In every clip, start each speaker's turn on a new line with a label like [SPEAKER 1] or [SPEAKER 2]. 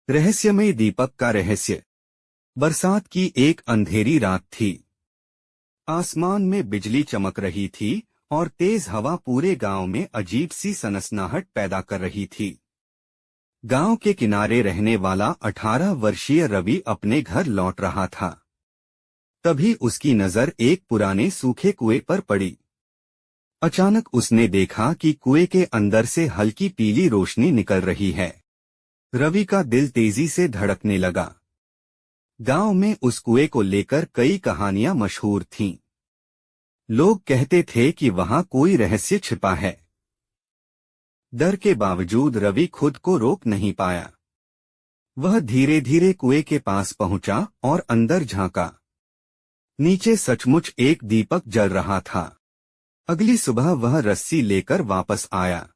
[SPEAKER 1] रहस्यमय दीपक का रहस्य। बरसात की एक अंधेरी रात थी। आसमान में बिजली चमक रही थी और तेज हवा पूरे गांव में अजीब सी सनसनाहट पैदा कर रही थी। गांव के किनारे रहने वाला 18 वर्षीय रवि अपने घर लौट रहा था। तभी उसकी नजर एक पुराने सूखे कुएं पर पड़ी। अचानक उसने देखा कि कुएं के अंदर से हल्की पीली रोशनी निकल रही है। रवि का दिल तेजी से धड़कने लगा। गांव में उस कुएं को लेकर कई कहानियां मशहूर थीं। लोग कहते थे कि वहां कोई रहस्य छिपा है। डर के बावजूद रवि खुद को रोक नहीं पाया। वह धीरे धीरे कुएं के पास पहुंचा और अंदर झांका। नीचे सचमुच एक दीपक जल रहा था। अगली सुबह वह रस्सी लेकर वापस आया।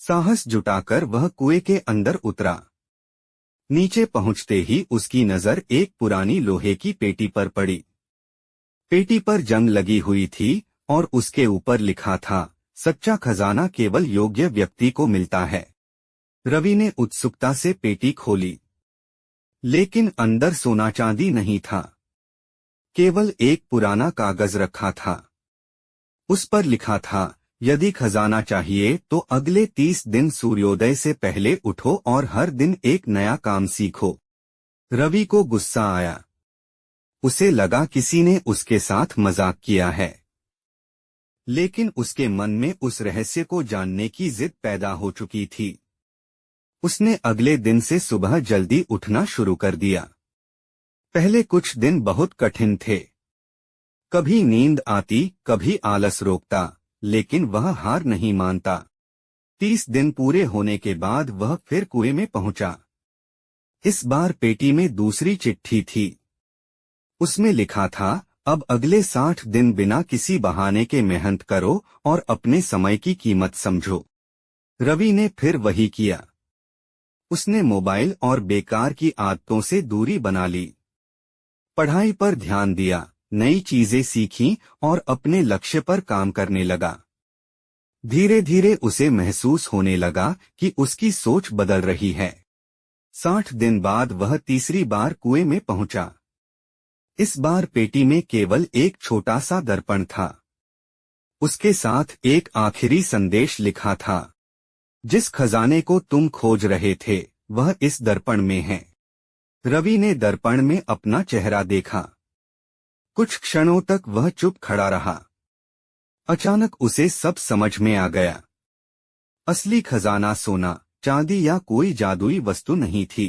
[SPEAKER 1] साहस जुटाकर वह कुएं के अंदर उतरा। नीचे पहुंचते ही उसकी नजर एक पुरानी लोहे की पेटी पर पड़ी। पेटी पर जंग लगी हुई थी और उसके ऊपर लिखा था, सच्चा खजाना केवल योग्य व्यक्ति को मिलता है। रवि ने उत्सुकता से पेटी खोली, लेकिन अंदर सोना चांदी नहीं था। केवल एक पुराना कागज रखा था। उस पर लिखा था, यदि खजाना चाहिए तो अगले 30 दिन सूर्योदय से पहले उठो और हर दिन एक नया काम सीखो। रवि को गुस्सा आया। उसे लगा किसी ने उसके साथ मजाक किया है। लेकिन उसके मन में उस रहस्य को जानने की जिद पैदा हो चुकी थी। उसने अगले दिन से सुबह जल्दी उठना शुरू कर दिया। पहले कुछ दिन बहुत कठिन थे। कभी नींद आती, कभी आलस रोकता, लेकिन वह हार नहीं मानता। 30 दिन पूरे होने के बाद वह फिर कुएं में पहुंचा। इस बार पेटी में दूसरी चिट्ठी थी। उसमें लिखा था, अब अगले 60 दिन बिना किसी बहाने के मेहनत करो और अपने समय की कीमत समझो। रवि ने फिर वही किया। उसने मोबाइल और बेकार की आदतों से दूरी बना ली। पढ़ाई पर ध्यान दिया, नई चीजें सीखीं और अपने लक्ष्य पर काम करने लगा। धीरे धीरे उसे महसूस होने लगा कि उसकी सोच बदल रही है। 60 दिन बाद वह तीसरी बार कुएं में पहुंचा। इस बार पेटी में केवल एक छोटा सा दर्पण था। उसके साथ एक आखिरी संदेश लिखा था, जिस खजाने को तुम खोज रहे थे वह इस दर्पण में है। रवि ने दर्पण में अपना चेहरा देखा। कुछ क्षणों तक वह चुप खड़ा रहा। अचानक उसे सब समझ में आ गया। असली खजाना सोना, चांदी या कोई जादुई वस्तु नहीं थी।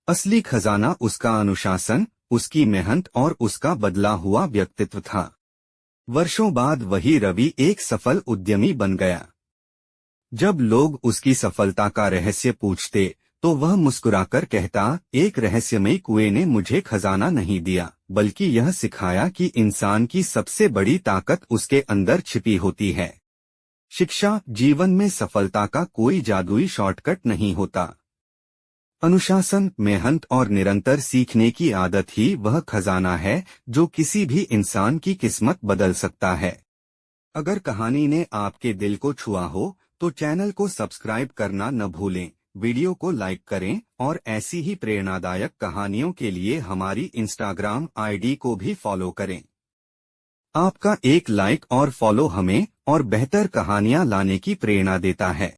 [SPEAKER 1] असली खजाना उसका अनुशासन, उसकी मेहनत और उसका बदला हुआ व्यक्तित्व था। वर्षों बाद वही रवि एक सफल उद्यमी बन गया। जब लोग उसकी सफलता का रहस्य पूछते तो वह मुस्कुराकर कहता, एक रहस्यमयी कुएं ने मुझे खजाना नहीं दिया, बल्कि यह सिखाया कि इंसान की सबसे बड़ी ताकत उसके अंदर छिपी होती है। शिक्षा, जीवन में सफलता का कोई जादुई शॉर्टकट नहीं होता। अनुशासन, मेहनत और निरंतर सीखने की आदत ही वह खजाना है जो किसी भी इंसान की किस्मत बदल सकता है। अगर कहानी ने आपके दिल को छुआ हो तो चैनल को सब्सक्राइब करना न भूलें, वीडियो को लाइक करें और ऐसी ही प्रेरणादायक कहानियों के लिए हमारी इंस्टाग्राम आईडी को भी फॉलो करें। आपका एक लाइक और फॉलो हमें और बेहतर कहानियां लाने की प्रेरणा देता है।